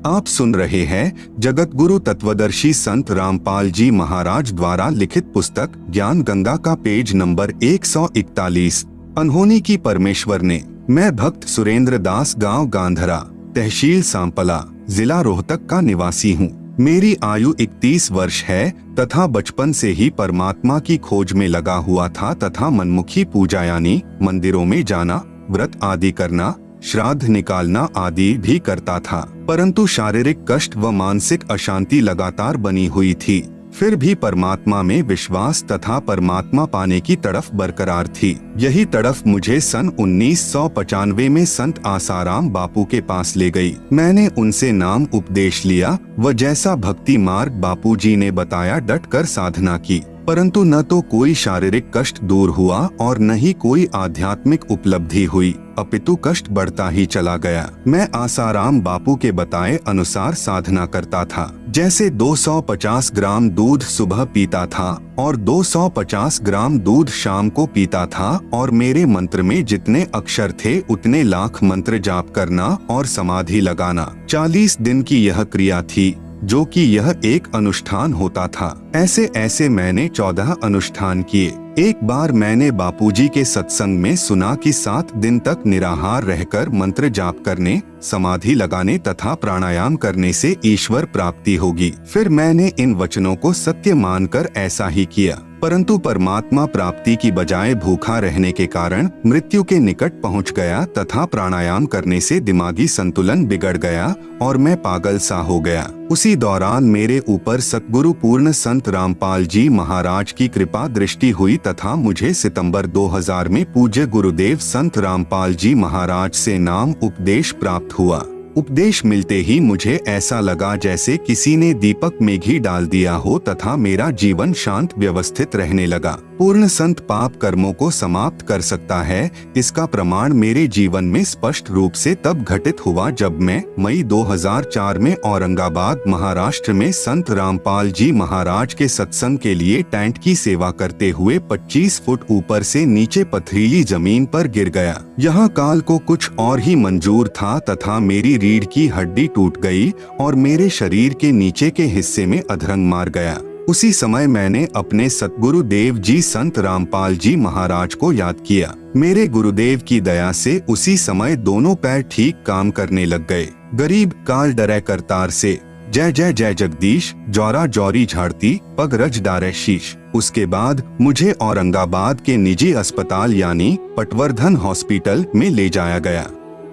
आप सुन रहे हैं जगत गुरु तत्वदर्शी संत रामपाल जी महाराज द्वारा लिखित पुस्तक ज्ञान गंगा का पेज नंबर 141। अनहोनी की परमेश्वर ने। मैं भक्त सुरेंद्र दास, गांव गांधरा, तहसील सांपला, जिला रोहतक का निवासी हूँ। मेरी आयु 31 वर्ष है तथा बचपन से ही परमात्मा की खोज में लगा हुआ था तथा मनमुखी पूजा यानी मंदिरों में जाना, व्रत आदि करना, श्राद्ध निकालना आदि भी करता था, परंतु शारीरिक कष्ट व मानसिक अशांति लगातार बनी हुई थी। फिर भी परमात्मा में विश्वास तथा परमात्मा पाने की तड़फ बरकरार थी। यही तड़फ मुझे सन 1995 में संत आसाराम बापू के पास ले गई। मैंने उनसे नाम उपदेश लिया व जैसा भक्ति मार्ग बापू जी ने बताया डट कर साधना की, परंतु न तो कोई शारीरिक कष्ट दूर हुआ और न ही कोई आध्यात्मिक उपलब्धि हुई, अपितु कष्ट बढ़ता ही चला गया। मैं आसाराम बापू के बताए अनुसार साधना करता था। जैसे 250 ग्राम दूध सुबह पीता था और 250 ग्राम दूध शाम को पीता था और मेरे मंत्र में जितने अक्षर थे उतने लाख मंत्र जाप करना और समाधि लगाना। 40 दिन की यह क्रिया थी, जो कि यह एक अनुष्ठान होता था। ऐसे मैंने 14 अनुष्ठान किए। एक बार मैंने बापूजी के सत्संग में सुना कि 7 दिन तक निराहार रहकर मंत्र जाप करने, समाधि लगाने तथा प्राणायाम करने से ईश्वर प्राप्ति होगी। फिर मैंने इन वचनों को सत्य मानकर ऐसा ही किया, परंतु परमात्मा प्राप्ति की बजाय भूखा रहने के कारण मृत्यु के निकट पहुंच गया तथा प्राणायाम करने से दिमागी संतुलन बिगड़ गया और मैं पागल सा हो गया। उसी दौरान मेरे ऊपर सतगुरु पूर्ण संत रामपाल जी महाराज की कृपा दृष्टि हुई तथा मुझे सितंबर 2000 में पूज्य गुरुदेव संत रामपाल जी महाराज से नाम उपदेश प्राप्त हुआ। उपदेश मिलते ही मुझे ऐसा लगा जैसे किसी ने दीपक में घी डाल दिया हो तथा मेरा जीवन शांत व्यवस्थित रहने लगा। पूर्ण संत पाप कर्मों को समाप्त कर सकता है, इसका प्रमाण मेरे जीवन में स्पष्ट रूप से तब घटित हुआ जब मैं मई 2004 में औरंगाबाद महाराष्ट्र में संत रामपाल जी महाराज के सत्संग के लिए टेंट की सेवा करते हुए 25 फुट ऊपर से नीचे पथरीली जमीन पर गिर गया। यहाँ काल को कुछ और ही मंजूर था तथा मेरी रीढ़ की हड्डी टूट गई और मेरे शरीर के नीचे के हिस्से में अधरंग मार गया। उसी समय मैंने अपने सतगुरु देव जी संत रामपाल जी महाराज को याद किया। मेरे गुरुदेव की दया से उसी समय दोनों पैर ठीक काम करने लग गए। गरीब काल डरे करतार से, जय जय जय जगदीश, जौरा जौरी झाड़ती, पग रज डारे शीश। उसके बाद मुझे औरंगाबाद के निजी अस्पताल यानी पटवर्धन हॉस्पिटल में ले जाया गया।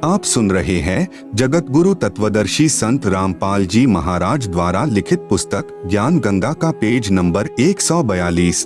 आप सुन रहे हैं जगत गुरु तत्वदर्शी संत रामपाल जी महाराज द्वारा लिखित पुस्तक ज्ञान गंगा का पेज नंबर 142।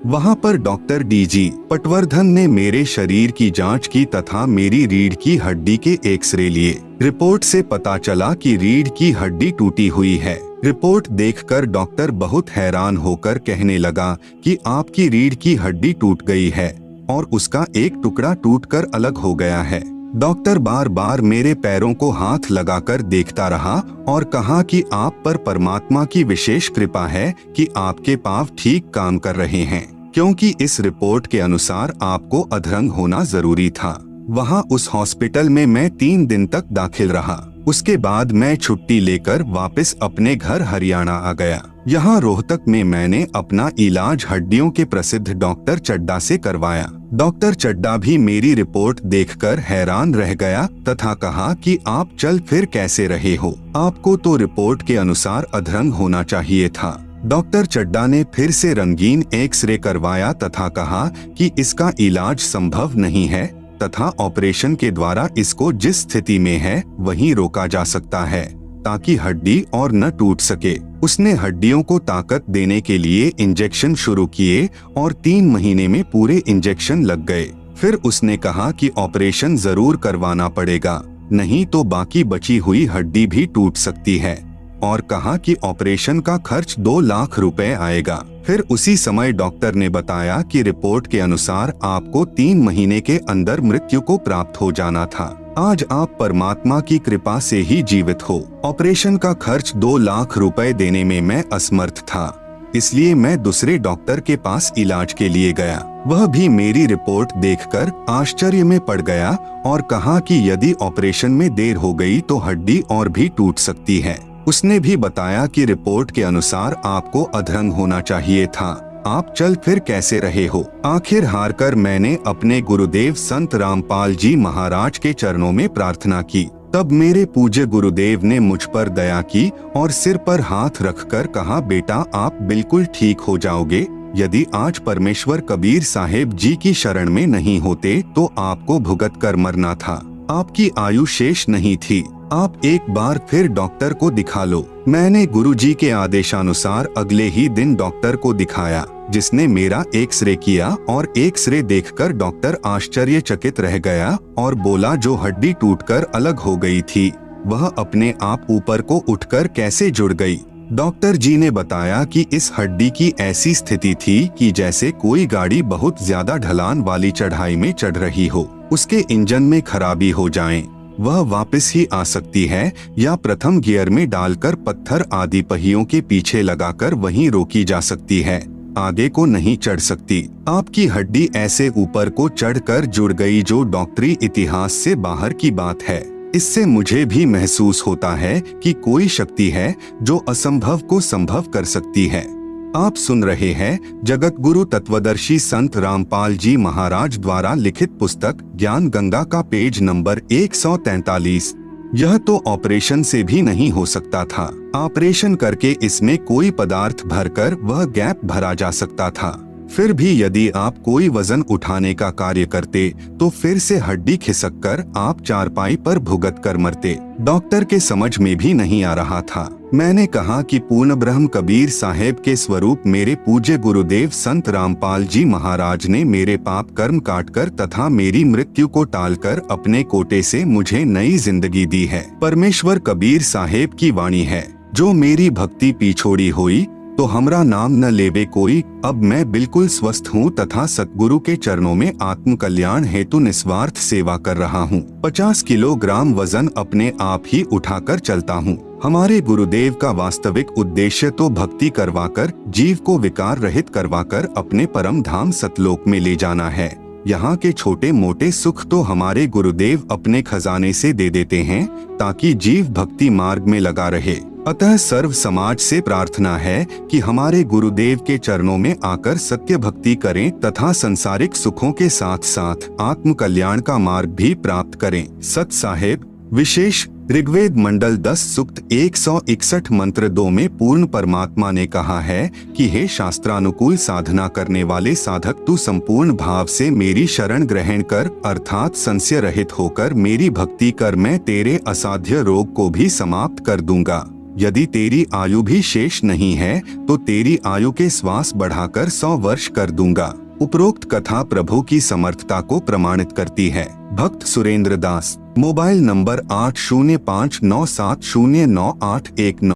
वहां पर डॉक्टर डीजी पटवर्धन ने मेरे शरीर की जांच की तथा मेरी रीढ़ की हड्डी के एक्सरे लिए। रिपोर्ट से पता चला कि रीढ़ की हड्डी टूटी हुई है। रिपोर्ट देखकर डॉक्टर बहुत हैरान होकर कहने लगा कि आपकी रीढ़ की हड्डी टूट गई है और उसका एक टुकड़ा टूटकर अलग हो गया है। डॉक्टर बार बार मेरे पैरों को हाथ लगाकर देखता रहा और कहा कि आप पर परमात्मा की विशेष कृपा है कि आपके पांव ठीक काम कर रहे हैं, क्योंकि इस रिपोर्ट के अनुसार आपको अधरंग होना जरूरी था। वहां उस हॉस्पिटल में मैं 3 दिन तक दाखिल रहा। उसके बाद मैं छुट्टी लेकर वापस अपने घर हरियाणा आ गया। यहाँ रोहतक में मैंने अपना इलाज हड्डियों के प्रसिद्ध डॉक्टर चड्डा से करवाया। डॉक्टर चड्डा भी मेरी रिपोर्ट देखकर हैरान रह गया तथा कहा कि आप चल फिर कैसे रहे हो, आपको तो रिपोर्ट के अनुसार अधरंग होना चाहिए था। डॉक्टर चड्डा ने फिर से रंगीन एक्सरे करवाया तथा कहा कि इसका इलाज संभव नहीं है तथा ऑपरेशन के द्वारा इसको जिस स्थिति में है वहीं रोका जा सकता है ताकि हड्डी और न टूट सके। उसने हड्डियों को ताकत देने के लिए इंजेक्शन शुरू किए और 3 महीने में पूरे इंजेक्शन लग गए। फिर उसने कहा कि ऑपरेशन जरूर करवाना पड़ेगा, नहीं तो बाकी बची हुई हड्डी भी टूट सकती है, और कहा कि ऑपरेशन का खर्च 2 लाख रुपए आएगा। फिर उसी समय डॉक्टर ने बताया कि रिपोर्ट के अनुसार आपको 3 महीने के अंदर मृत्यु को प्राप्त हो जाना था। आज आप परमात्मा की कृपा से ही जीवित हो। ऑपरेशन का खर्च 2 लाख रुपए देने में मैं असमर्थ था। इसलिए मैं दूसरे डॉक्टर के पास इलाज के लिए गया। वह भी मेरी रिपोर्ट देखकर आश्चर्य में पड़ गया और कहा कि यदि ऑपरेशन में देर हो गई तो हड्डी और भी टूट सकती है। उसने भी बताया कि रिपोर्ट के अनुसार आपको अधरंग होना चाहिए था, आप चल फिर कैसे रहे हो। आखिर हारकर मैंने अपने गुरुदेव संत रामपाल जी महाराज के चरणों में प्रार्थना की। तब मेरे पूज्य गुरुदेव ने मुझ पर दया की और सिर पर हाथ रखकर कहा, बेटा आप बिल्कुल ठीक हो जाओगे। यदि आज परमेश्वर कबीर साहेब जी की शरण में नहीं होते तो आपको भुगत कर मरना था। आपकी आयु शेष नहीं थी, आप एक बार फिर डॉक्टर को दिखा लो। मैंने गुरुजी के आदेशानुसार अगले ही दिन डॉक्टर को दिखाया, जिसने मेरा एक्सरे किया और एक्सरे देखकर डॉक्टर आश्चर्यचकित रह गया और बोला, जो हड्डी टूटकर अलग हो गई थी वह अपने आप ऊपर को उठकर कैसे जुड़ गई। डॉक्टर जी ने बताया कि इस हड्डी की ऐसी स्थिति थी कि जैसे कोई गाड़ी बहुत ज्यादा ढलान वाली चढ़ाई में चढ़ रही हो, उसके इंजन में खराबी हो जाए, वह वापस ही आ सकती है या प्रथम गियर में डालकर पत्थर आदि पहियों के पीछे लगाकर वहीं रोकी जा सकती है, आगे को नहीं चढ़ सकती। आपकी हड्डी ऐसे ऊपर को चढ़कर जुड़ गई जो डॉक्टरी इतिहास से बाहर की बात है। इससे मुझे भी महसूस होता है कि कोई शक्ति है जो असंभव को संभव कर सकती है। आप सुन रहे हैं जगत गुरु तत्वदर्शी संत रामपाल जी महाराज द्वारा लिखित पुस्तक ज्ञान गंगा का पेज नंबर 143। यह तो ऑपरेशन से भी नहीं हो सकता था। ऑपरेशन करके इसमें कोई पदार्थ भरकर वह गैप भरा जा सकता था। फिर भी यदि आप कोई वजन उठाने का कार्य करते तो फिर से हड्डी खिसककर आप चारपाई पर भुगत कर मरते। डॉक्टर के समझ में भी नहीं आ रहा था। मैंने कहा कि पूर्ण ब्रह्म कबीर साहेब के स्वरूप मेरे पूज्य गुरुदेव संत रामपाल जी महाराज ने मेरे पाप कर्म काटकर तथा मेरी मृत्यु को टालकर अपने कोटे से मुझे नई जिंदगी दी है। परमेश्वर कबीर साहेब की वाणी है, जो मेरी भक्ति पिछोड़ी हुई तो हमरा नाम न लेवे कोई। अब मैं बिल्कुल स्वस्थ हूँ तथा सतगुरु के चरणों में आत्म कल्याण हेतु निस्वार्थ सेवा कर रहा हूँ। 50 किलोग्राम वजन अपने आप ही उठाकर चलता हूँ। हमारे गुरुदेव का वास्तविक उद्देश्य तो भक्ति करवाकर जीव को विकार रहित करवाकर अपने परम धाम सतलोक में ले जाना है। यहाँ के छोटे मोटे सुख तो हमारे गुरुदेव अपने खजाने से दे देते हैं ताकि जीव भक्ति मार्ग में लगा रहे। अतः सर्व समाज से प्रार्थना है कि हमारे गुरुदेव के चरणों में आकर सत्य भक्ति करें तथा संसारिक सुखों के साथ साथ आत्म कल्याण का मार्ग भी प्राप्त करें। सत साहेब विशेष ऋग्वेद मंडल 10 सूक्त 161 मंत्र 2 में पूर्ण परमात्मा ने कहा है कि हे शास्त्रानुकूल साधना करने वाले साधक, तू संपूर्ण भाव से मेरी शरण ग्रहण कर अर्थात संशय रहित होकर मेरी भक्ति कर, मैं तेरे असाध्य रोग को भी समाप्त कर दूंगा। यदि तेरी आयु भी शेष नहीं है तो तेरी आयु के श्वास बढ़ाकर 100 वर्ष कर दूंगा। उपरोक्त कथा प्रभु की समर्थता को प्रमाणित करती है। भक्त सुरेंद्र दास, मोबाइल नंबर 8059709819।